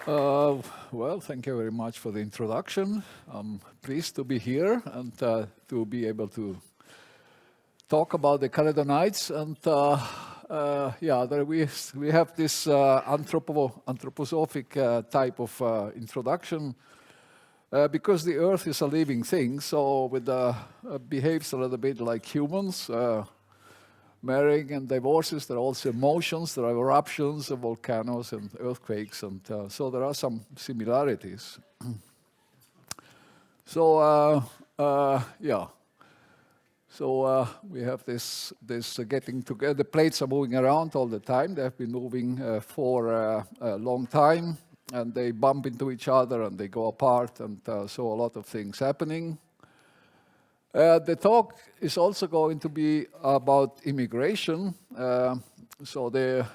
Well, thank you very much for the introduction. I'm pleased to be here and to be able to talk about the Caledonides. And yeah, we have this anthroposophic type of introduction because the Earth is a living thing, so it behaves a little bit like humans. Marrying and divorces, there are also emotions, there are eruptions, volcanoes and earthquakes, and so there are some similarities. So, yeah. So we have this getting together. The plates are moving around all the time. They have been moving for a long time, and they bump into each other and they go apart, and so a lot of things happening. The talk is also going to be about immigration. So the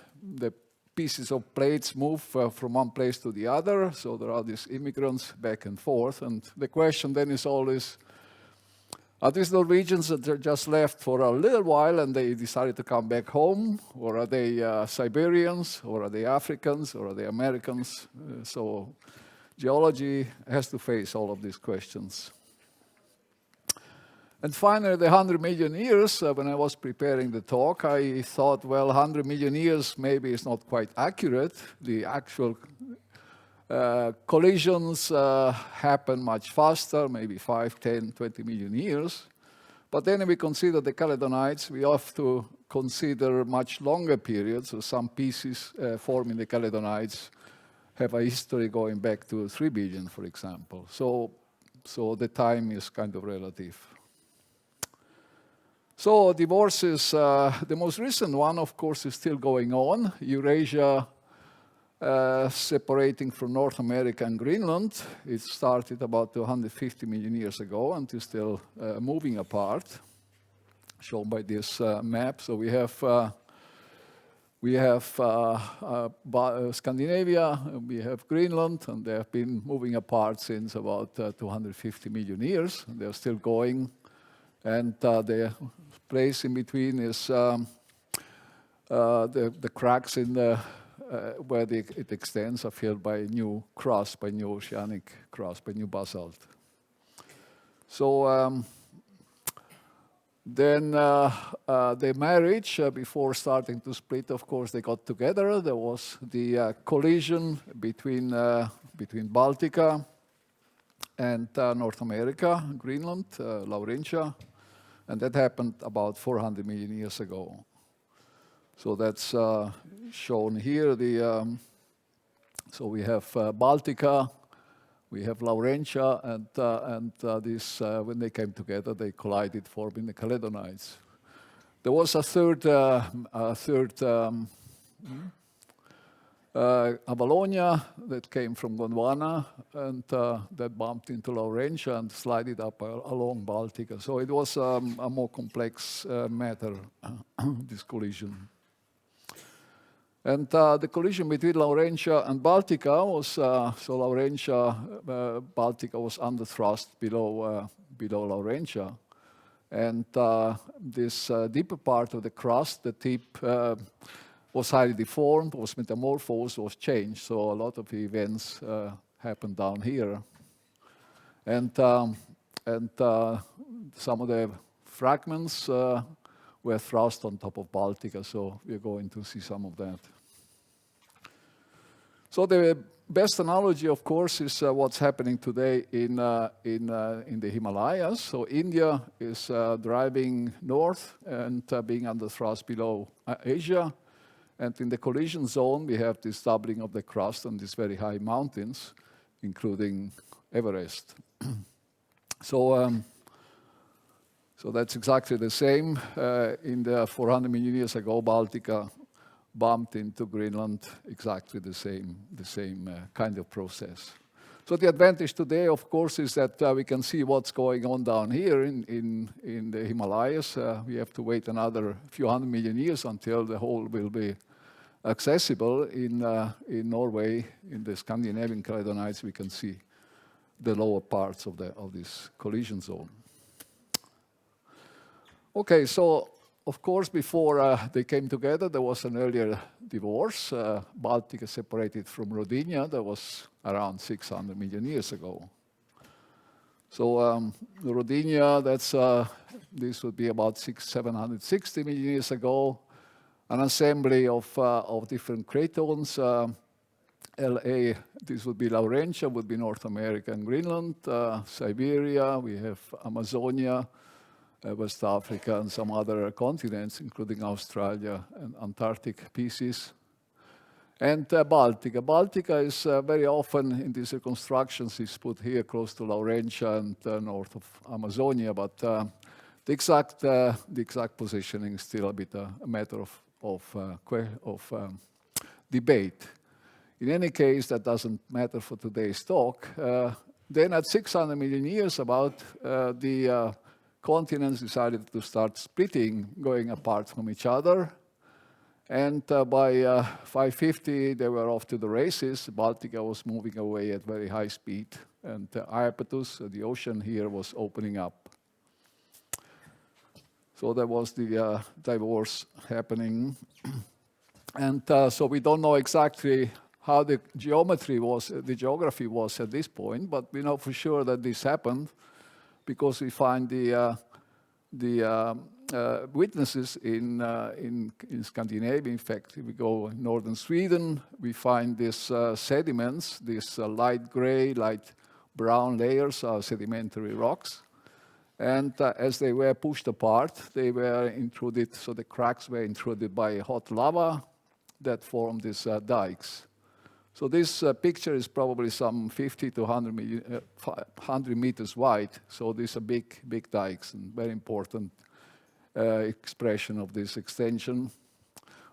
pieces of plates move from one place to the other. So there are these immigrants back and forth. And the question then is always, are these Norwegians that are just left for a little while and they decided to come back home? Or are they Siberians? Or are they Africans? Or are they Americans? So geology has to face all of these questions. And finally, the 100 million years, when I was preparing the talk, I thought, well, 100 million years maybe is not quite accurate. The actual collisions happen much faster, maybe 5, 10, 20 million years. But then we consider the Caledonides, we have to consider much longer periods. So some pieces forming the Caledonides have a history going back to 3 billion, for example. So the time is kind of relative. So divorces, the most recent one, of course, is still going on. Eurasia separating from North America and Greenland. It started about 250 million years ago and is still moving apart, shown by this map. So we have Scandinavia, we have Greenland, and they have been moving apart since about 250 million years. They're still going. And the place in between is the cracks in the where it extends are filled by new crust, by new oceanic crust, by new basalt. So then the marriage, before starting to split, of course, they got together. There was the collision between Baltica and North America, Greenland, Laurentia. And that happened about 400 million years ago. So that's shown here. So we have Baltica, we have Laurentia, and this, when they came together, they collided, forming the Caledonides. There was a third Avalonia that came from Gondwana and that bumped into Laurentia and slided up along Baltica. So it was a more complex matter, this collision. And the collision between Laurentia and Baltica was, so Laurentia, Baltica was under thrust below Laurentia. And this deeper part of the crust, the tip, was highly deformed, was metamorphosed, was changed. So a lot of events happened down here. And some of the fragments were thrust on top of Baltica, so we're going to see some of that. So the best analogy, of course, is what's happening today in the Himalayas. So India is driving north and being under thrust below Asia. And in the collision zone, we have this doubling of the crust on these very high mountains, including Everest. So that's exactly the same. In the 400 million years ago, Baltica bumped into Greenland, exactly the same kind of process. So the advantage today, of course, is that we can see what's going on down here in the Himalayas. We have to wait another few 100 million years until the whole will be accessible. In Norway, in the Scandinavian Caledonides, we can see the lower parts of this collision zone. Okay, so of course, before they came together, there was an earlier divorce. Baltic separated from Rodinia. That was around 600 million years ago. So Rodinia, this would be about 760 million years ago. An assembly of different cratons. LA, this would be Laurentia, would be North America and Greenland. Siberia, we have Amazonia, West Africa, and some other continents, including Australia and Antarctic pieces. And Baltica. Baltica is very often in these reconstructions is put here close to Laurentia and north of Amazonia, but the exact positioning is still a bit a matter of debate. In any case, that doesn't matter for today's talk. Then at 600 million years about, the continents decided to start splitting, going apart from each other. And by 550, they were off to the races. Baltica was moving away at very high speed. And Iapetus, the ocean here, was opening up. So there was the divorce happening. And so we don't know exactly how the geography was at this point, but we know for sure that this happened because we find the witnesses in Scandinavia. In fact, if we go in northern Sweden, we find these sediments, these light gray, light brown layers are sedimentary rocks. And as they were pushed apart, they were intruded, so the cracks were intruded by hot lava that formed these dikes. So this picture is probably some 50 to 100 meters wide. So these are big dikes and very important expression of this extension.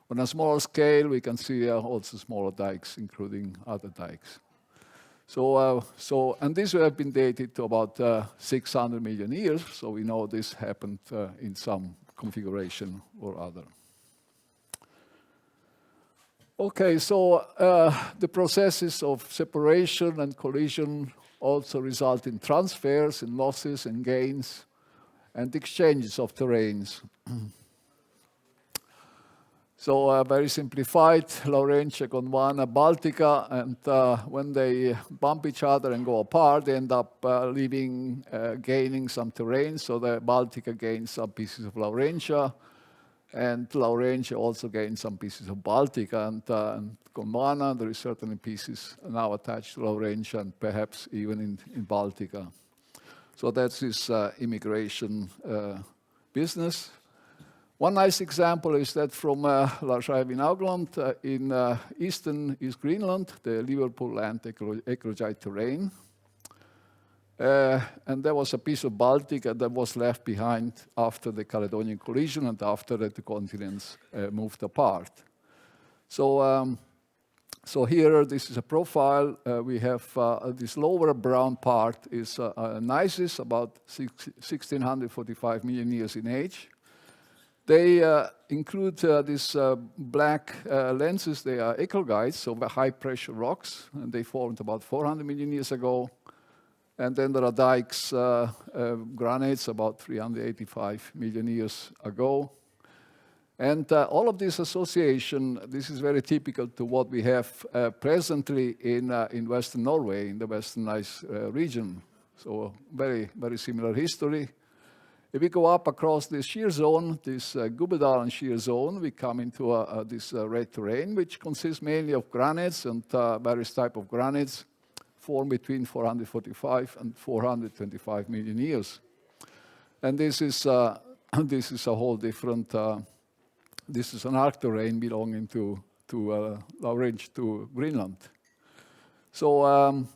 On a smaller scale, we can see also smaller dikes, including other dikes. And these have been dated to about 600 million years. So we know this happened in some configuration or other. Okay, so the processes of separation and collision also result in transfers, in losses and gains, and exchanges of terrains. So very simplified, Laurentia, Gondwana, Baltica, and when they bump each other and go apart, they end up gaining some terrain. So the Baltica gains some pieces of Laurentia, and Laurentia also gains some pieces of Baltica, and Gondwana, there is certainly pieces now attached to Laurentia and perhaps even in Baltica. So that's this immigration business. One nice example is that from Larsjärvi-Naugland in eastern East Greenland, the Liverpool land eclogite terrain. And there was a piece of Baltica that was left behind after the Caledonian collision and after the continents moved apart. So, so here, this is a profile. We have this lower brown part is Nisus, about 1645 million years in age. They include these black lenses. They are eclogites, so high-pressure rocks, and they formed about 400 million years ago. And then there are dikes, granites, about 385 million years ago. And all of this association, this is very typical to what we have presently in Western Norway, in the Western Ice region. So very, very similar history. If we go up across this shear zone, this Gubedalen shear zone, we come into this red terrain, which consists mainly of granites and various types of granites formed between 445 and 425 million years. And this is a whole different, this is an arc terrain belonging to Laurentia, to Greenland. So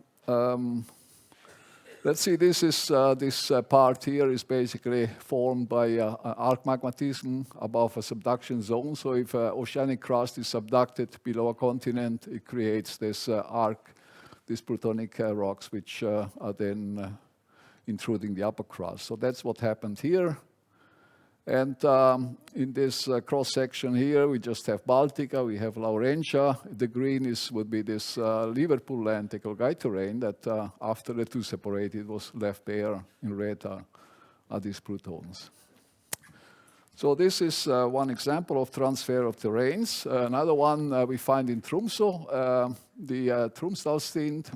let's see, this part here is basically formed by arc magmatism above a subduction zone. So if oceanic crust is subducted below a continent, it creates this arc, these plutonic rocks, which are then intruding the upper crust. So that's what happened here. And in this cross-section here, we just have Baltica, we have Laurentia. The green would be this Liverpool land eclogite terrain that after the two separated was left bare. In red are these plutons. So this is one example of transfer of terrains. Another one we find in Tromso, the Tromsdalstind.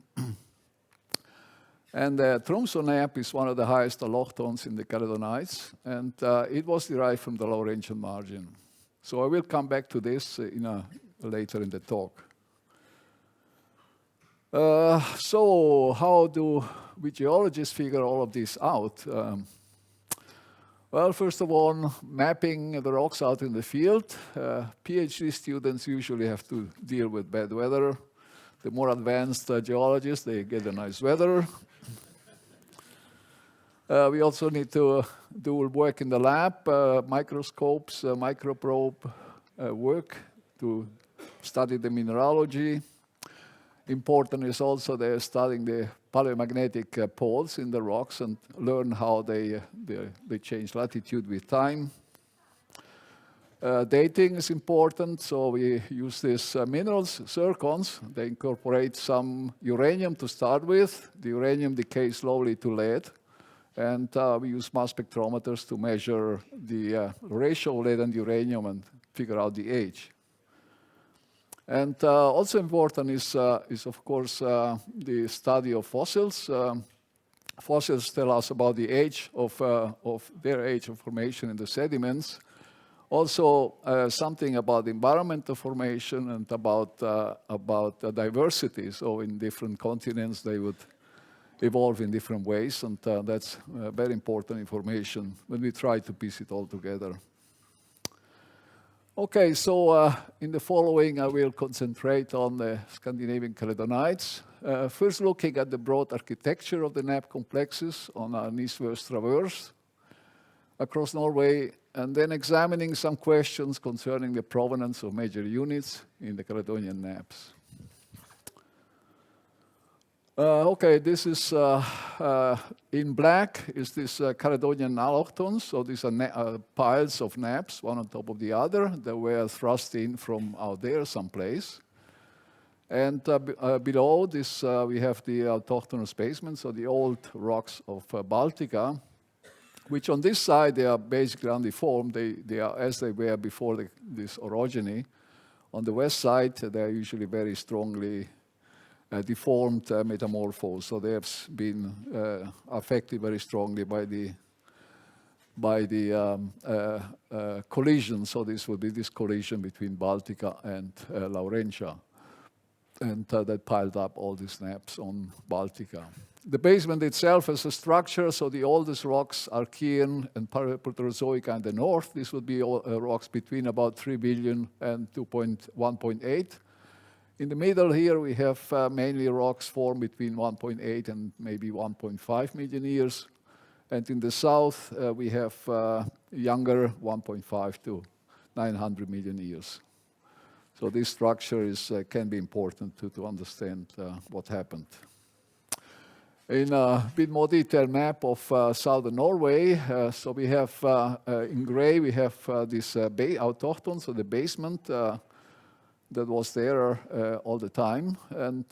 And the Tromso nappe is one of the highest allochtons in the Caledonides, and it was derived from the Laurentian margin. So I will come back to this later in the talk. So how do we geologists figure all of this out? Well, first of all, mapping the rocks out in the field. PhD students usually have to deal with bad weather. The more advanced geologists, they get a nice weather. We also need to do work in the lab, microscopes, microprobe work to study the mineralogy. Important is also they're studying the paleomagnetic poles in the rocks and learn how they change latitude with time. Dating is important, so we use these minerals, zircons. They incorporate some uranium to start with. The uranium decays slowly to lead. And we use mass spectrometers to measure the ratio of lead and uranium and figure out the age. And also important is of course, the study of fossils. Fossils tell us about the age of their age of formation in the sediments. Also, something about the environmental formation and about diversity. So in different continents, they would evolve in different ways, and that's very important information when we try to piece it all together. Okay, so in the following, I will concentrate on the Scandinavian Caledonides. First, looking at the broad architecture of the nappe complexes on an east-west traverse across Norway, and then examining some questions concerning the provenance of major units in the Caledonian nappes. Okay, this is in black is this Caledonian allochtons. So these are piles of nappes, one on top of the other, that were thrust in from out there someplace. And below this, we have the autochthonous basement, so the old rocks of Baltica, which on this side, they are basically undeformed. They are as they were before this orogeny. On the west side, they are usually very strongly deformed metamorphosed, so they have been affected very strongly by the collision. So this would be this collision between Baltica and Laurentia, and that piled up all these nappes on Baltica. The basement itself as a structure, so the oldest rocks are Archean and Proterozoic in the north. This would be rocks between about 3 billion and 1.8. In the middle here, we have mainly rocks formed between 1.8 and maybe 1.5 million years. And in the south, we have younger 1.5 to 900 million years. So this structure can be important to understand what happened. In a bit more detailed map of southern Norway, so we have in gray, we have this autochthon, so the basement, that was there all the time, and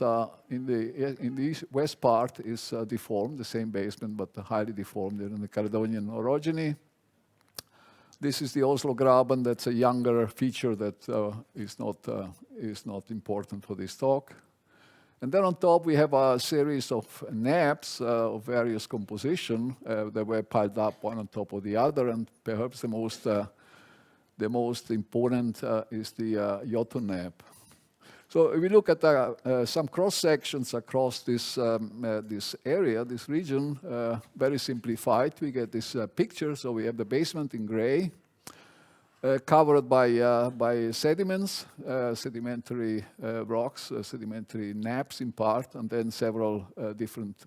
in the west part is deformed, the same basement, but highly deformed in the Caledonian orogeny. This is the Oslo Graben. That's a younger feature that is not important for this talk. And then on top we have a series of nappes of various composition that were piled up one on top of the other, and perhaps the most important is the Jotun nappe. So if we look at some cross sections across this area, this region, very simplified, we get this picture. So we have the basement in gray, covered by sediments, sedimentary rocks, sedimentary nappes in part, and then several different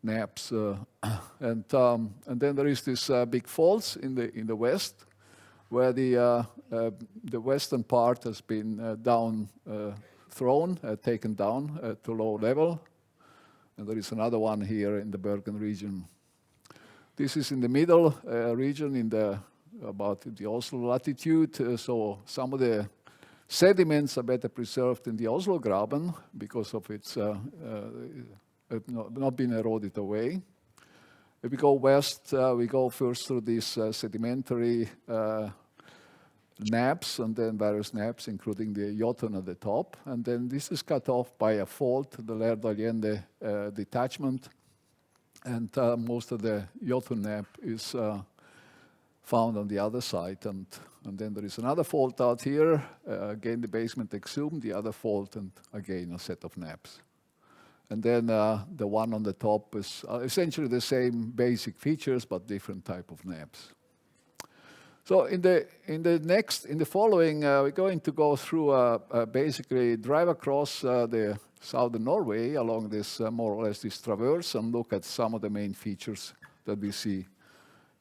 nappes, and then there is this big falls in the west, where the western part has been taken down to low level. And there is another one here in the Bergen region. This is in the middle region about the Oslo latitude. So some of the sediments are better preserved in the Oslo Graben because of its not being eroded away. If we go west, we go first through these sedimentary nappes, and then various nappes, including the Jotun at the top. And then this is cut off by a fault, the Lerdo-Allende detachment. And most of the Jotun nappe is found on the other side. And then there is another fault out here, again the basement exhumed, the other fault, and again a set of nappes. And then the one on the top is essentially the same basic features, but different type of nappes. So in the following, we're going to go through basically drive across the southern Norway along this more or less this traverse and look at some of the main features that we see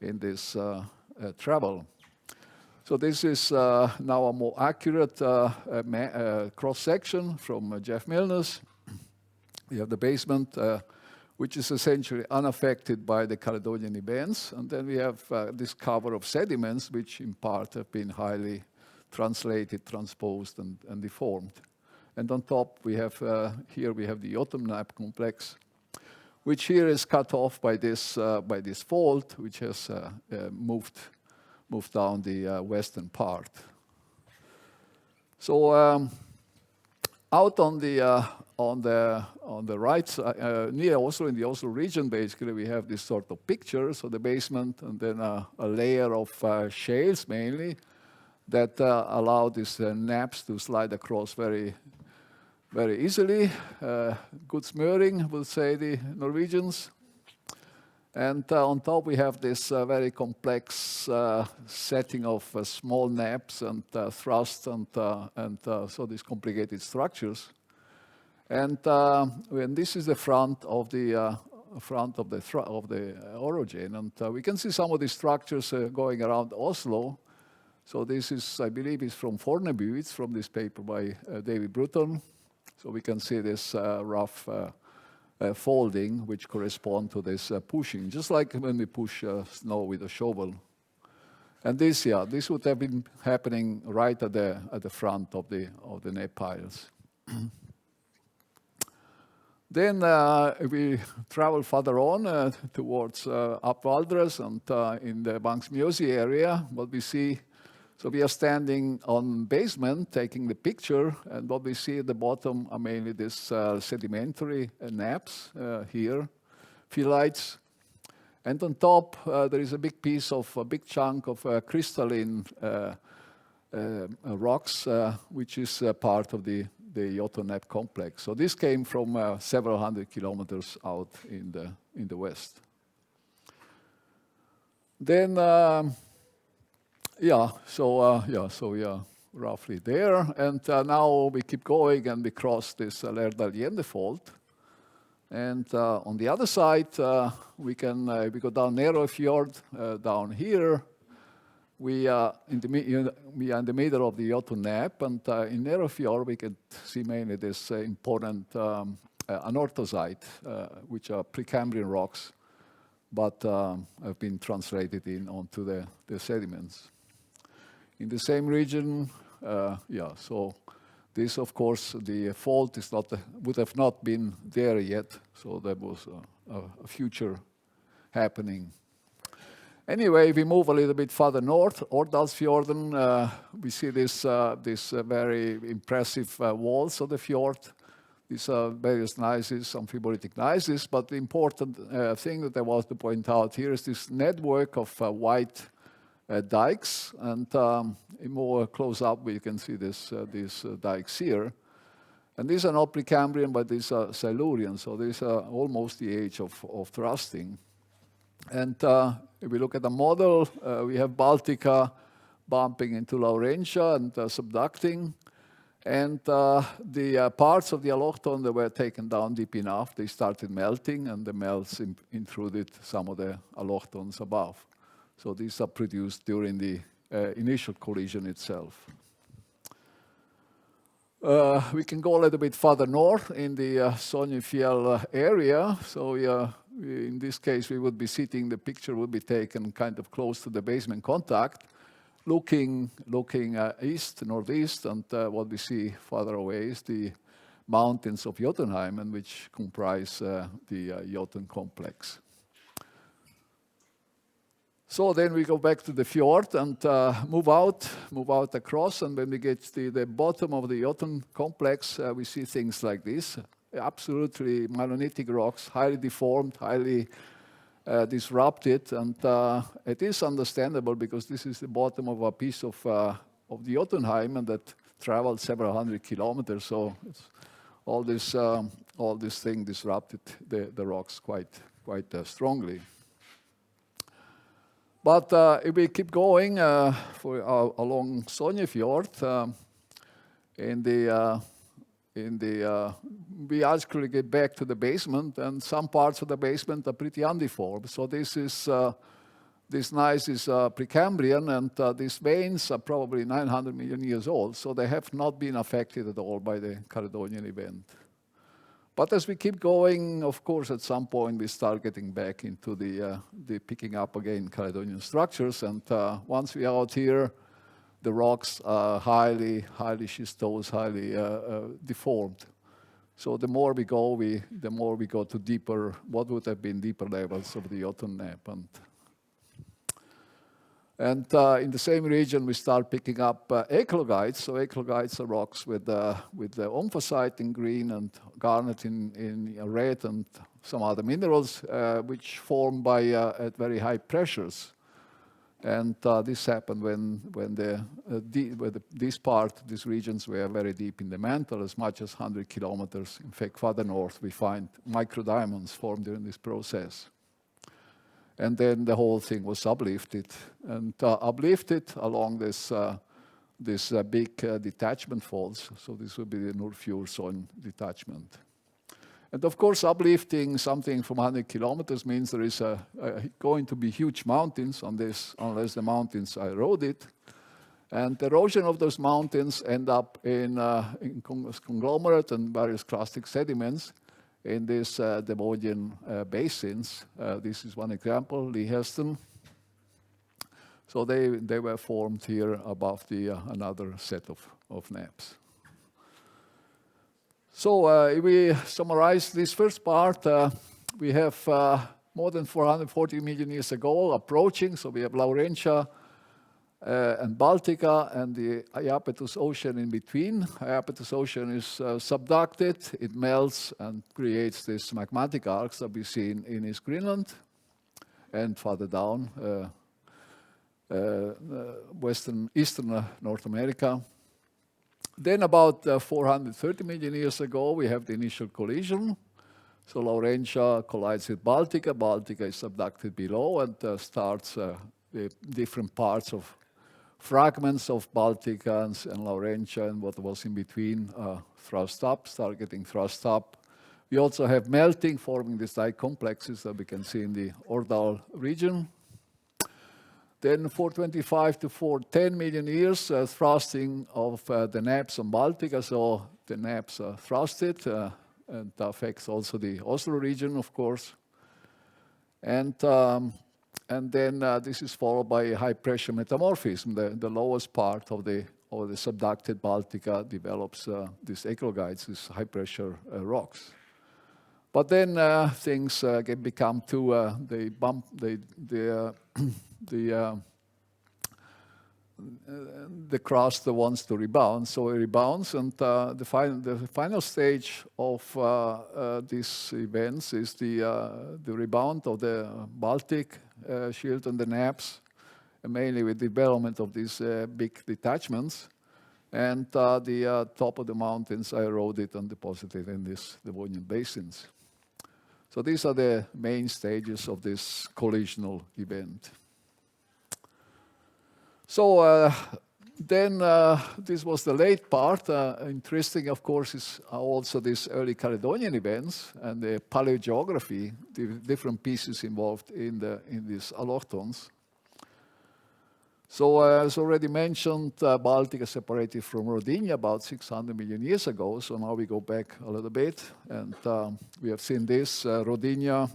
in this travel. So this is now a more accurate cross-section from Jeff Milner's. We have the basement, which is essentially unaffected by the Caledonian events. And then we have this cover of sediments, which in part have been highly translated, transposed, and deformed. And on top, we have here we have the Jotun nappe complex, which here is cut off by this fault, which has moved down the western part. So out on the right side, near Oslo, in the Oslo region, basically, we have this sort of picture. So the basement, and then a layer of shales, mainly, that allow these nappes to slide across very, very easily. Good smearing, will say the Norwegians. And on top, we have this very complex setting of small nappes and thrust, and so these complicated structures. And when this is the front of the orogen, and we can see some of the structures going around Oslo. So this is, I believe, is from Fornebu. It's from this paper by David Bruton. So we can see this rough folding, which correspond to this pushing, just like when we push snow with a shovel. And this would have been happening right at the front of the nappe piles. Then we travel further on towards up Valdres and in the Bangsmjosi area. What we see, so we are standing on basement taking the picture, and what we see at the bottom are mainly this sedimentary nappes here, phyllites. And on top there is a big piece of, a big chunk of crystalline rocks, which is part of the Jotun nappe complex. So this came from several hundred kilometers out in the west. Then, so we are roughly there. And now we keep going and we cross this Lerdo-Allende fault. And on the other side, we go down Narrow Fjord down here. We are in the middle of the Jotun nappe, and in Narrow Fjord we can see mainly this important anorthosite, which are Precambrian rocks, but have been translated onto the sediments. In the same region, so this, of course, the fault would have not been there yet, so there was a future happening. Anyway, we move a little bit further north, Årdalsfjorden. We see this very impressive walls of the fjord. These are various gneisses, amphibolitic gneisses, but the important thing that I want to point out here is this network of white dikes, and in more close up we can see these dikes here. And these are not Precambrian, but these are Silurian, so these are almost the age of thrusting. And if we look at the model, we have Baltica bumping into Laurentia and subducting. And the parts of the allochthon that were taken down deep enough, they started melting, and the melts intruded some of the allochtons above. So these are produced during the initial collision itself. We can go a little bit further north in the Sognefjell area. So in this case, we would be sitting, the picture would be taken kind of close to the basement contact, looking east, northeast, and what we see farther away is the mountains of Jotunheimen, which comprise the Jotun complex. So then we go back to the fjord and move out across, and when we get to the bottom of the Jotun complex, we see things like this. Absolutely monolithic rocks, highly deformed, highly disrupted, and it is understandable because this is the bottom of a piece of the Jotunheim, and that traveled several hundred kilometers, so all this thing disrupted the rocks quite strongly. But if we keep going along Sognefjord, we actually get back to the basement, and some parts of the basement are pretty undeformed. So this gneiss is Precambrian, and these veins are probably 900 million years old, so they have not been affected at all by the Caledonian event. But as we keep going, of course, at some point we start getting back into the picking up again Caledonian structures, and once we are out here, the rocks are highly schistose, highly deformed. So the more we go, the more we go to deeper, what would have been deeper levels of the Jotun nappe. And in the same region, we start picking up eclogites. So eclogites are rocks with the omphacite in green and garnet in red, and some other minerals which form at very high pressures. And this happened when these regions were very deep in the mantle, as much as 100 kilometers. In fact, farther north, we find microdiamonds formed during this process. And then the whole thing was uplifted, and uplifted along this big detachment faults. So this would be the Nordfjordsøen detachment. And of course, uplifting something from 100 kilometers means there is going to be huge mountains on this, unless the mountains are eroded. And the erosion of those mountains end up in conglomerate and various clastic sediments in these Devonian basins. This is one example, Liheston. So they were formed here above another set of nappes. So if we summarize this first part, we have more than 440 million years ago approaching. So we have Laurentia and Baltica and the Iapetus Ocean in between. Iapetus Ocean is subducted, it melts and creates these magmatic arcs that we see in East Greenland and farther down, eastern North America. Then about 430 million years ago, we have the initial collision. So Laurentia collides with Baltica. Baltica is subducted below and starts the different parts of fragments of Baltica and Laurentia and what was in between start getting thrust up. We also have melting forming these dike complexes that we can see in the Ordal region. Then 425 to 410 million years, thrusting of the nappes on Baltica. So the nappes are thrusted and affects also the Oslo region, of course. And then this is followed by high pressure metamorphism. The lowest part of the subducted Baltica develops these eclogites, these high pressure rocks. But then things become too, the crust wants to rebound, so it rebounds, and the final stage of these events is the rebound of the Baltic shield and the nappes, mainly with development of these big detachments, and the top of the mountains are eroded and deposited in these Devonian basins. So these are the main stages of this collisional event. So then this was the late part. Interesting, of course, is also these early Caledonian events and the paleogeography, the different pieces involved in these allochtons. So as already mentioned, Baltica separated from Rodinia about 600 million years ago. So now we go back a little bit, and we have seen this Rodinia.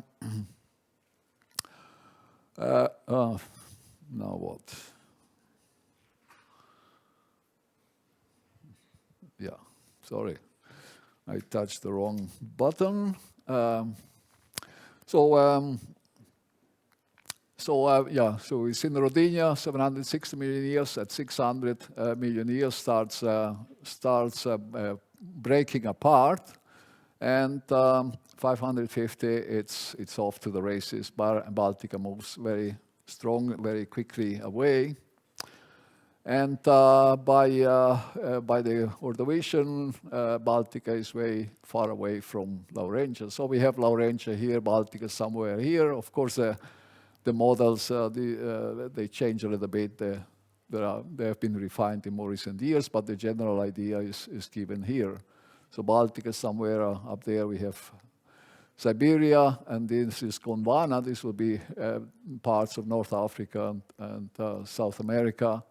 Now what? Yeah, sorry, I touched the wrong button. Yeah, so it's in Rodinia, 760 million years. At 600 million years starts breaking apart, and 550 it's off to the races. Baltica moves very strong, very quickly away, and by the Ordovician, Baltica is way far away from Laurentia. So we have Laurentia here, Baltica somewhere here. Of course, the models they change a little bit. They have been refined in more recent years, but the general idea is given here. So Baltica somewhere up there. We have Siberia, and this is Gondwana. This will be parts of North Africa and South America.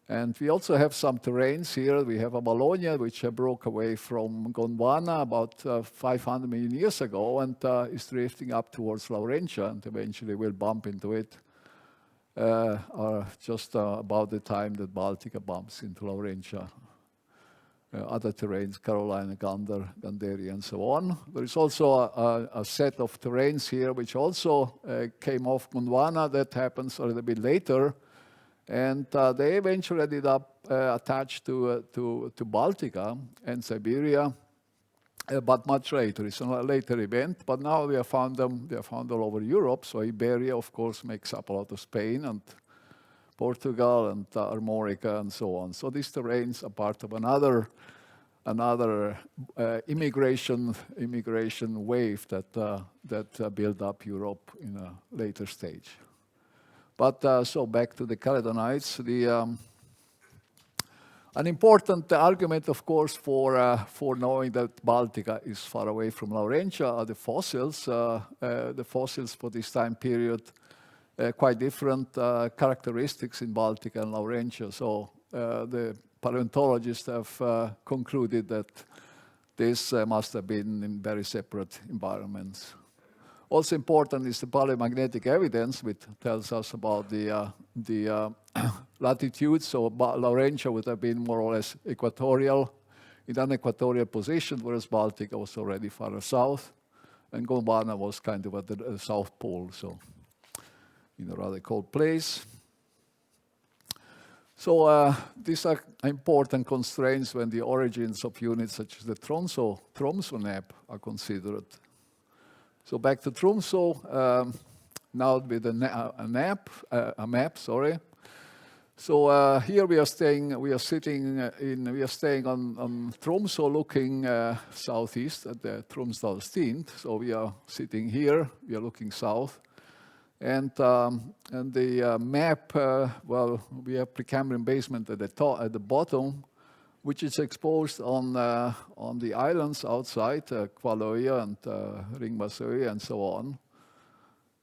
And we also have some terrains here. We have Amalonia, which broke away from Gondwana about 500 million years ago, and is drifting up towards Laurentia, and eventually will bump into it just about the time that Baltica bumps into Laurentia. Other terrains, Carolina, Ganderi, and so on. There is also a set of terrains here which also came off Gondwana. That happens a little bit later. And they eventually ended up attached to Baltica and Siberia, but much later. It's a later event, but now they have found them. They are found all over Europe. So Iberia, of course, makes up a lot of Spain and Portugal and Armorica and so on. So these terrains are part of another immigration wave that built up Europe in a later stage. But so back to the Caledonides. An important argument, of course, for knowing that Baltica is far away from Laurentia are the fossils. The fossils for this time period, quite different characteristics in Baltica and Laurentia. So the paleontologists have concluded that this must have been in very separate environments. Also important is the paleomagnetic evidence, which tells us about the latitude. So Laurentia would have been more or less equatorial, in an equatorial position, whereas Baltica was already farther south, and Gondwana was kind of at the South Pole, so in a rather cold place. So these are important constraints when the origins of units such as the Tromso nappe are considered. So back to Tromso, now with a map. So here we are staying on Tromso, looking southeast at the Tromsdalstind. So we are sitting here. We are looking south, and the map. Well, we have Precambrian basement at the bottom, which is exposed on the islands outside, Kvaløya and Ringvassøy and so on.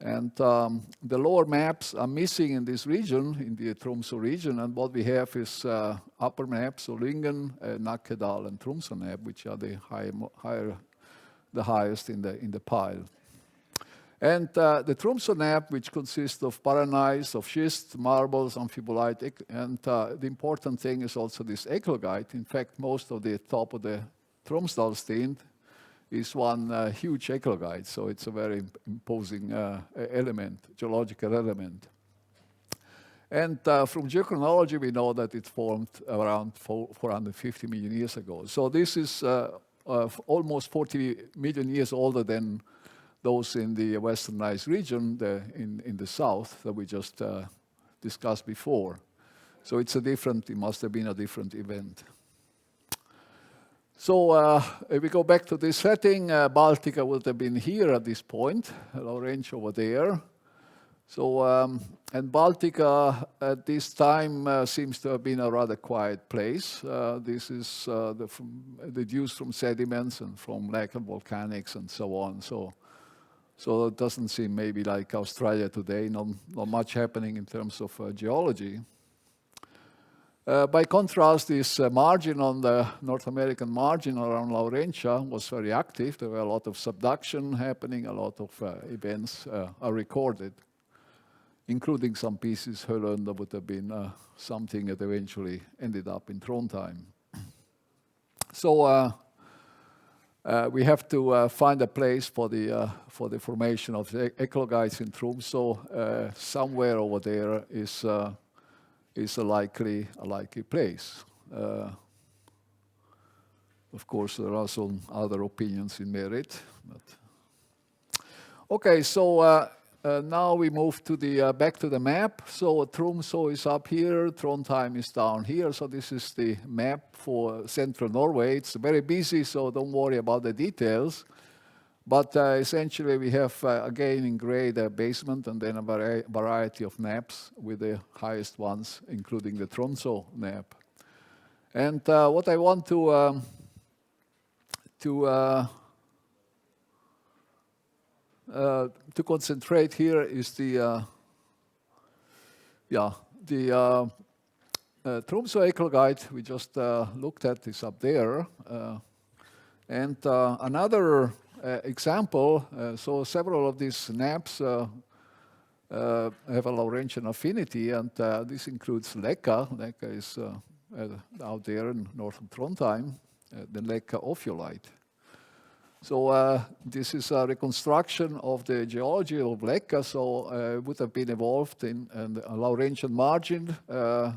And the lower maps are missing in this region, in the Tromso region, and what we have is upper maps, so Lyngen, Nakkedal, and Tromso nappe, which are the highest in the pile. And the Tromso nappe, which consists of paranise, of schist, marbles, amphibolite, and the important thing is also this eclogite. In fact, most of the top of the Tromsdalstind is one huge eclogite, so it's a very imposing geological element. And from geochronology, we know that it formed around 450 million years ago. So this is almost 40 million years older than those in the Western Ice region in the south that we just discussed before. So it must have been a different event. So if we go back to this setting, Baltica would have been here at this point, Laurentia over there. So, and Baltica at this time seems to have been a rather quiet place. This is deduced from sediments and from lack of volcanics and so on. So it doesn't seem maybe like Australia today, not much happening in terms of geology. By contrast, this margin on the North American margin around Laurentia was very active. There were a lot of subduction happening, a lot of events are recorded, including some pieces. Hölön would have been something that eventually ended up in Trondheim. So we have to find a place for the formation of the eclogites in Tromso. Somewhere over there is a likely place. Of course, there are some other opinions in merit. But okay, so now we move to the back to the map. So Tromso is up here, Trondheim is down here. So this is the map for central Norway. It's very busy, so don't worry about the details. But essentially, we have again in gray the basement, and then a variety of nappes with the highest ones, including the Tromso nappe. And what I want to concentrate here is the Tromso eclogite we just looked at is up there. And another example, so several of these nappes have a Laurentian affinity, and this includes Leka. Leka is out there in northern Trondheim, the Leka ophiolite. So this is a reconstruction of the geology of Leka, so it would have been evolved in a Laurentian margin.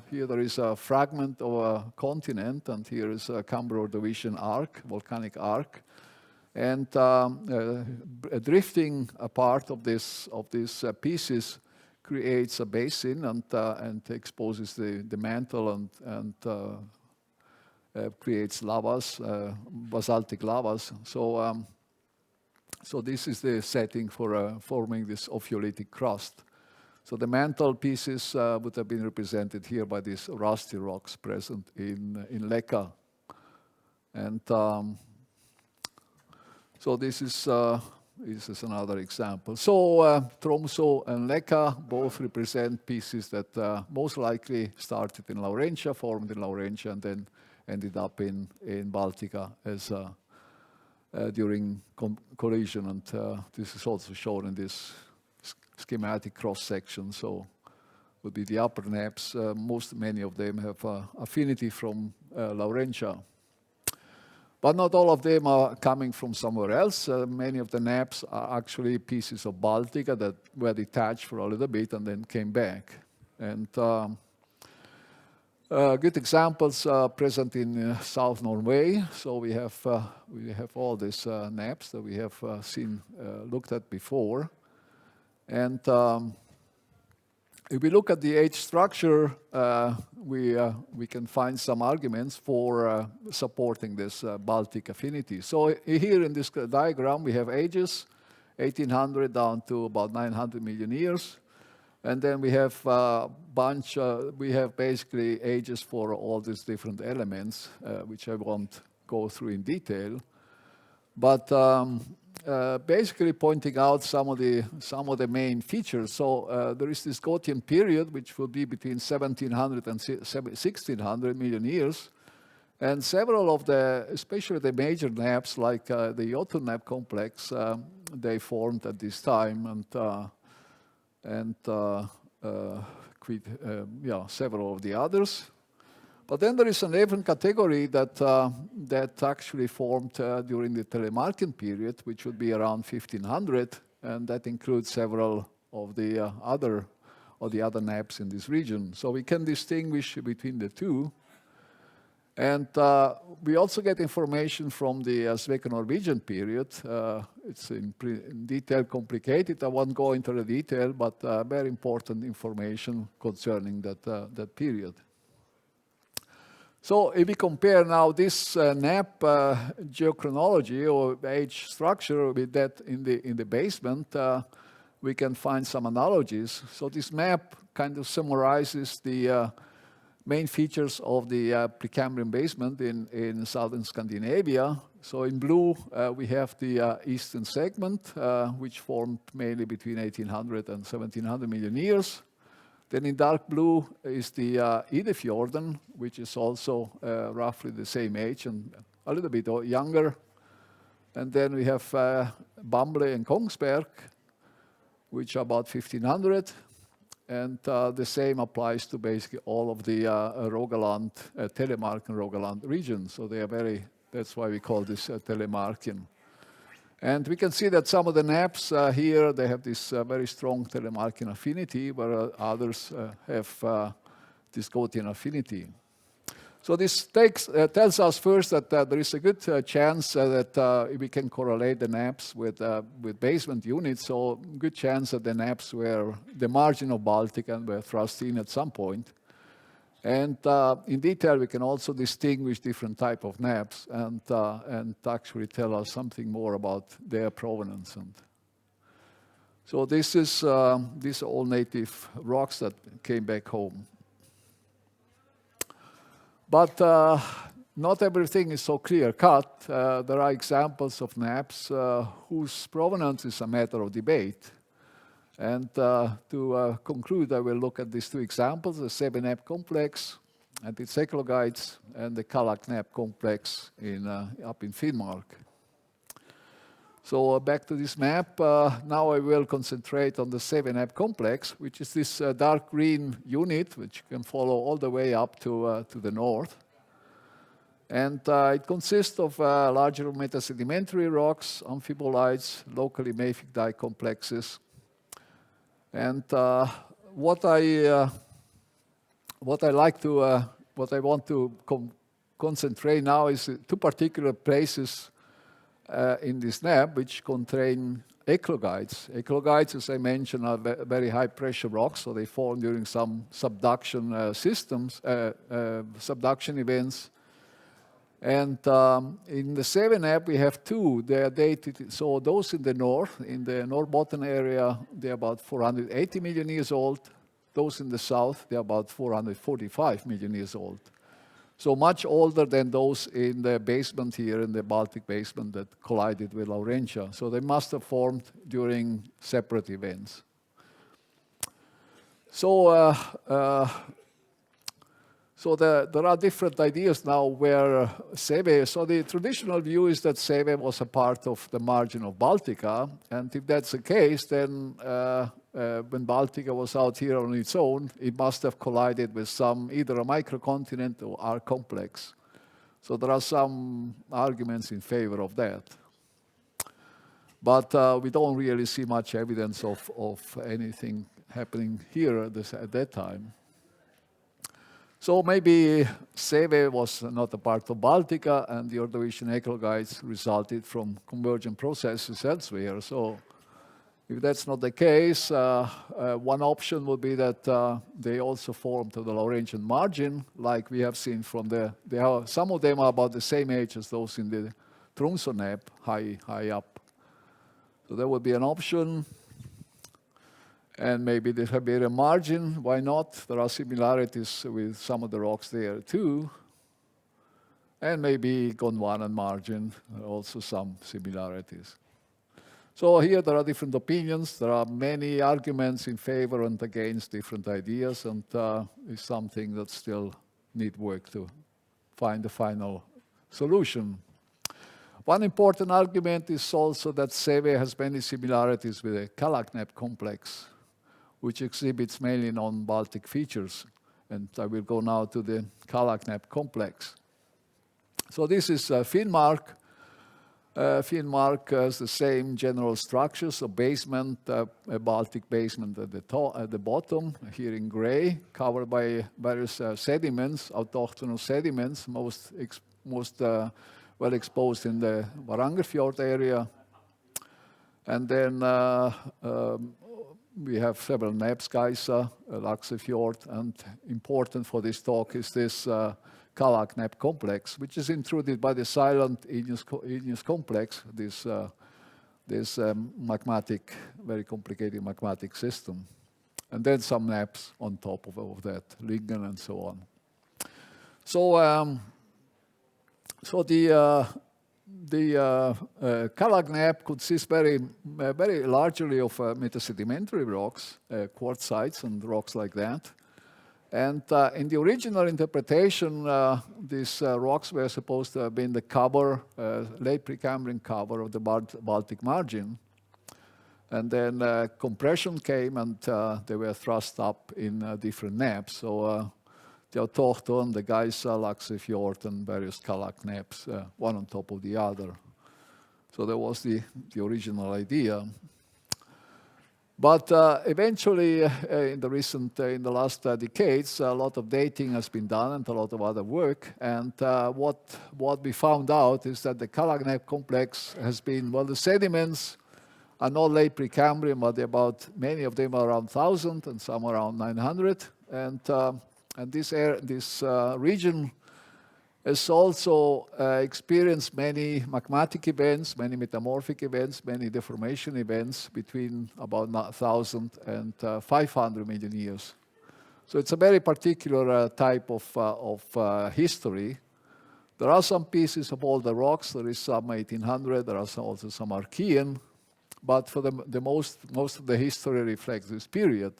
Here there is a fragment of a continent, and here is a Camber-Ordovician arc, volcanic arc. And drifting a part of these pieces creates a basin and exposes the mantle and creates lavas, basaltic lavas. So this is the setting for forming this ophiolitic crust. So the mantle pieces would have been represented here by these rusty rocks present in Leka. And so this is another example. So Tromso and Leka both represent pieces that most likely started in Laurentia, formed in Laurentia, and then ended up in Baltica as during collision, and this is also shown in this schematic cross section. So would be the upper nappes. Many of them have affinity from Laurentia, but not all of them are coming from somewhere else. Many of the nappes are actually pieces of Baltica that were detached for a little bit and then came back. And good examples present in South Norway. So we have all these nappes that we have looked at before. And if we look at the age structure, we can find some arguments for supporting this Baltic affinity. So here in this diagram, we have ages, 1800 down to about 900 million years. And then we have we have basically ages for all these different elements, which I won't go through in detail. But basically pointing out some of the main features. So there is this Gothian period, which will be between 1700 and 1600 million years. And several of especially the major nappes, like the Jotun nappe complex, they formed at this time, and several of the others. But then there is an even category that actually formed during the Telemarkian period, which would be around 1500, and that includes several of the other nappes in this region. So we can distinguish between the two. And we also get information from the Sweco-Norwegian period. It's in detail complicated. I won't go into the detail, but very important information concerning that period. So if we compare now this nappe geochronology or age structure with that in the basement, we can find some analogies. So this map kind of summarizes the main features of the Precambrian basement in southern Scandinavia. So in blue, we have the eastern segment, which formed mainly between 1800 and 1700 million years. Then in dark blue is the Idefjorden, which is also roughly the same age and a little bit younger. And then we have Bamble and Kongsberg, which are about 1500. And the same applies to basically all of the Rogaland, Telemark and Rogaland regions. So they are very That's why we call this Telemarkian. And we can see that some of the nappes here, they have this very strong Telemarkian affinity, where others have this Gothian affinity. So this tells us first that there is a good chance that we can correlate the nappes with basement units. So good chance that the nappes were the margin of Baltic and were thrust in at some point. And in detail, we can also distinguish different type of nappes and actually tell us something more about their provenance. And so this is these are all native rocks that came back home. But not everything is so clear-cut. There are examples of nappes whose provenance is a matter of debate. And to conclude, I will look at these two examples, the Seve nappe complex and its eclogites, and the Kollek nappe complex up in Finnmark. So back to this map. Now I will concentrate on the Seve nappe complex, which is this dark green unit, which you can follow all the way up to the north. And it consists of larger metasedimentary rocks, amphibolites, locally mafic dike complexes. And what I want to concentrate now is two particular places in this nappe which contain eclogites. Eclogites, as I mentioned, are very high pressure rocks, so they form during some subduction subduction events. And in the Seve nappe, we have two. They are dated, so those in the Norrbotten area, they're about 480 million years old. Those in the south, they're about 445 million years old. So much older than those in the basement here, in the Baltic basement that collided with Laurentia. So they must have formed during separate events. So there are different ideas now where Seve, so the traditional view is that Seve was a part of the margin of Baltica, and if that's the case, then when Baltica was out here on its own, it must have collided with either a microcontinent or R complex. So there are some arguments in favor of that. But we don't really see much evidence of anything happening here at that time. So maybe Seve was not a part of Baltica, and the Ordovician eclogites resulted from convergent processes elsewhere. So if that's not the case, one option would be that they also formed to the Laurentian margin, like we have seen from some of them are about the same age as those in the Tromso nappe, high up. So that would be an option. And maybe the Himalayan margin, why not? There are similarities with some of the rocks there too. And maybe Gondwanan margin, also some similarities. So here there are different opinions. There are many arguments in favor and against different ideas, and it's something that still need work to find the final solution. One important argument is also that Seve has many similarities with the Kollek nappe complex, which exhibits mainly non-Baltic features. And I will go now to the Kollek nappe complex. So this is Finnmark. Finnmark has the same general structures, a basement, a Baltic basement at the bottom, here in gray, covered by various sediments, autochthonous sediments, most well exposed in the Varangerfjord area. And then we have several nappes, Laksefjord, and important for this talk is this Kollek nappe complex, which is intruded by the silent igneous complex, this magmatic, very complicated magmatic system. And then some nappes on top of that, Lingen and so on. So the Kollek nappe consists very largely of metasedimentary rocks, quartzites and rocks like that. And in the original interpretation, these rocks were supposed to have been the cover, late Precambrian cover of the Baltic margin. And then compression came and they were thrust up in different nappes. So the Autochthon, the Geisa, Laxe Fjord, and various Kollek nappes, one on top of the other. So that was the original idea. But eventually, in the last decades, a lot of dating has been done and a lot of other work. And what we found out is that the Kollek nappe complex has been, well, the sediments are not late Precambrian, but many of them are around 1,000 and some around 900. And this region has also experienced many magmatic events, many metamorphic events, many deformation events between about 1,000 and 500 million years. So it's a very particular type of history. There are some pieces of older rocks. There is some 1800. There are also some Archean. But for the most of the history reflects this period.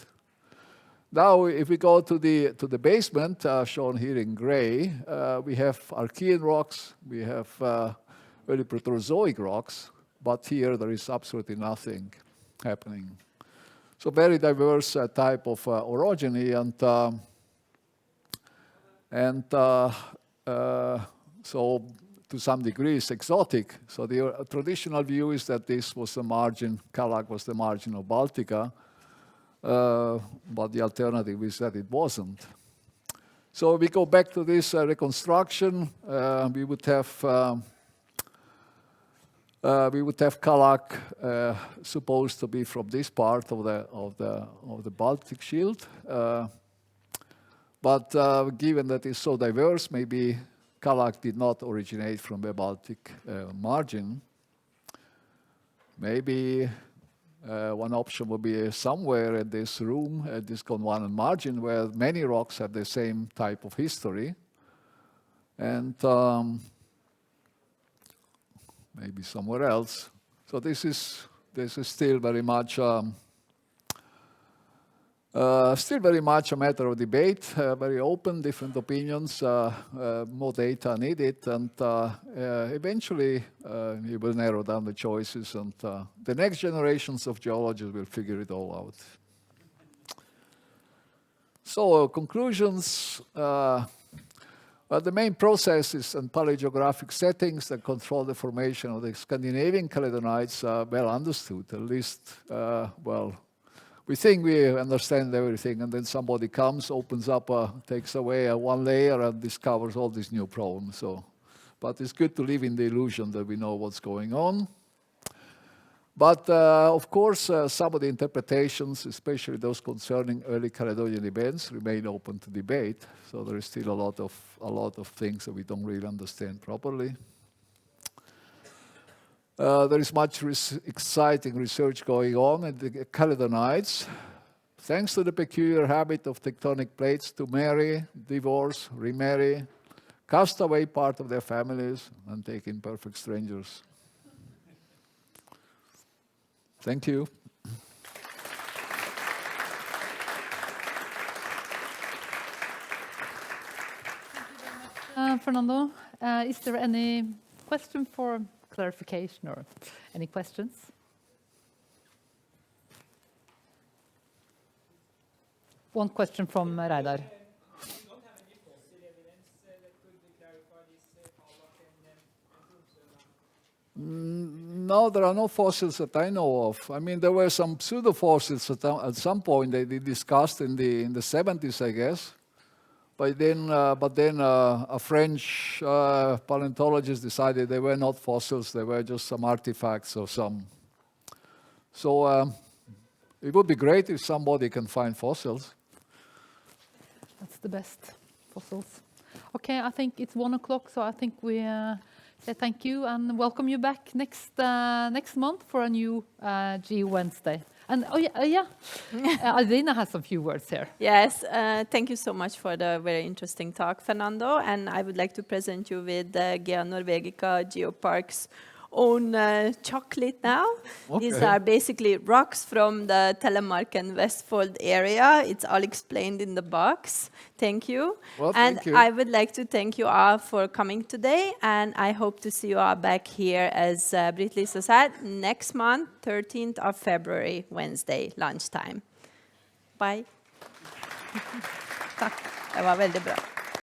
Now, if we go to the basement, shown here in gray, we have Archean rocks, we have early Proterozoic rocks, but here there is absolutely nothing happening. So very diverse type of orogeny, and so to some degree it's exotic. So the traditional view is that this was the margin, Kollek was the margin of Baltica. But the alternative is that it wasn't. So we go back to this reconstruction. We would have Kollek supposed to be from this part of the Baltic shield, but given that it's so diverse, maybe Kollek did not originate from the Baltic margin. Maybe. One option would be somewhere in this room, at this Gondwanan margin, where many rocks have the same type of history. And maybe somewhere else. So this is still very much a matter of debate, very open, different opinions, more data needed, and eventually you will narrow down the choices, and the next generations of geologists will figure it all out. So conclusions, the main processes and paleogeographic settings that control the formation of the Scandinavian Caledonides are well understood, at least, well, we think we understand everything, and then somebody comes, opens up, takes away one layer and discovers all these new problems. So, but it's good to live in the illusion that we know what's going on. But of course, some of the interpretations, especially those concerning early Caledonian events, remain open to debate. So there is still a lot of things that we don't really understand properly. There is much exciting research going on in the Caledonides, thanks to the peculiar habit of tectonic plates to marry, divorce, remarry, cast away part of their families, and take in perfect strangers. Thank you. Fernando, is there any question for clarification or any questions? One question from Reidar. No, there are no fossils that I know of. I mean, there were some pseudo-fossils at some point they discussed in the 70s, I guess. But then a French paleontologist decided they were not fossils, they were just some artifacts or some. So it would be great if somebody can find fossils. That's the best fossils. Okay, I think it's 1 o'clock, so I think we say thank you and welcome you back next month for a new GEO Wednesday. And Adina has a few words here. Yes, thank you so much for the very interesting talk, Fernando. And I would like to present you with GEO Norvegica Geopark's own chocolate now. Okay. These are basically rocks from the Telemark and Vestfold area. It's all explained in the box. Thank you. Well, and thank you. I would like to thank you all for coming today. And I hope to see you all back here, as Britt-Lisa said, next month, 13th of February, Wednesday, lunchtime. Bye. Det var veldig bra.